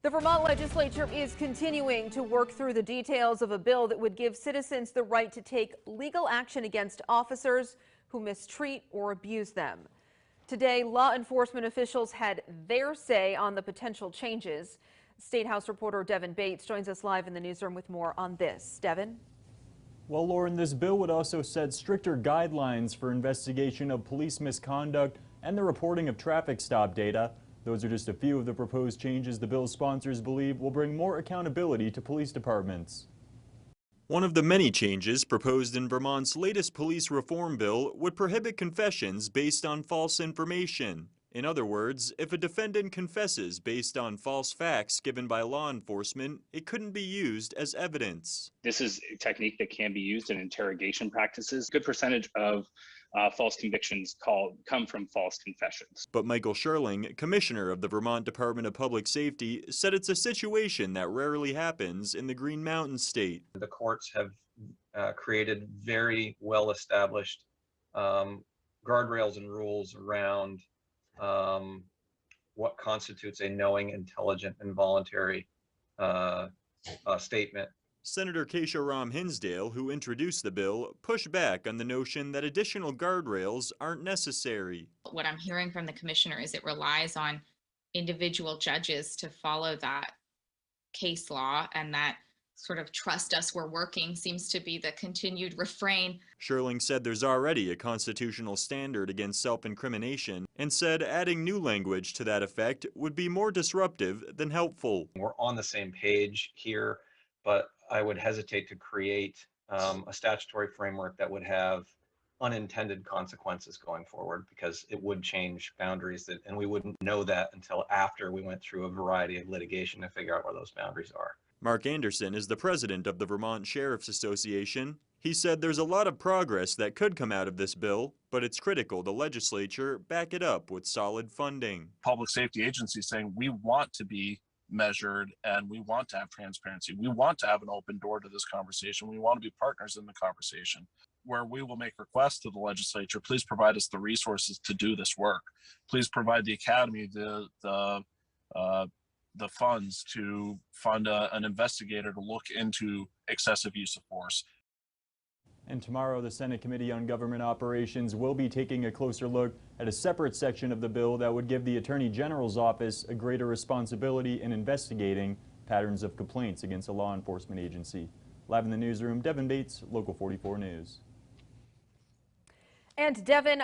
The Vermont legislature is continuing to work through the details of a bill that would give citizens the right to take legal action against officers who mistreat or abuse them. Today, law enforcement officials had their say on the potential changes. State House reporter Devin Bates joins us live in the newsroom with more on this. Devin? Well, Lauren, this bill would also set stricter guidelines for investigation of police misconduct and the reporting of traffic stop data. Those are just a few of the proposed changes the bill's sponsors believe will bring more accountability to police departments. One of the many changes proposed in Vermont's latest police reform bill would prohibit confessions based on false information. In other words, if a defendant confesses based on false facts given by law enforcement, it couldn't be used as evidence. This is a technique that can be used in interrogation practices. A good percentage of false convictions come from false confessions. But Michael Sherling, commissioner of the Vermont Department of Public Safety, said it's a situation that rarely happens in the Green Mountain State. The courts have created very well-established guardrails and rules around what constitutes a knowing, intelligent, and voluntary statement. Senator Keisha Ram Hinsdale, who introduced the bill, pushed back on the notion that additional guardrails aren't necessary. What I'm hearing from the commissioner is it relies on individual judges to follow that case law, and that sort of trust us, we're working seems to be the continued refrain. Sherling said there's already a constitutional standard against self-incrimination and said adding new language to that effect would be more disruptive than helpful. We're on the same page here, but I would hesitate to create a statutory framework that would have unintended consequences going forward, because it would change boundaries and we wouldn't know that until after we went through a variety of litigation to figure out where those boundaries are. Mark Anderson is the president of the Vermont Sheriff's Association. He said there's a lot of progress that could come out of this bill, but it's critical the legislature back it up with solid funding. Public safety agencies saying we want to be measured and we want to have transparency. We want to have an open door to this conversation. We want to be partners in the conversation, where we will make requests to the legislature. Please provide us the resources to do this work. Please provide the academy the funds to fund an investigator to look into excessive use of force. And tomorrow, the Senate Committee on Government Operations will be taking a closer look at a separate section of the bill that would give the Attorney General's office a greater responsibility in investigating patterns of complaints against a law enforcement agency. Live in the newsroom, Devin Bates, Local 44 News. And Devin,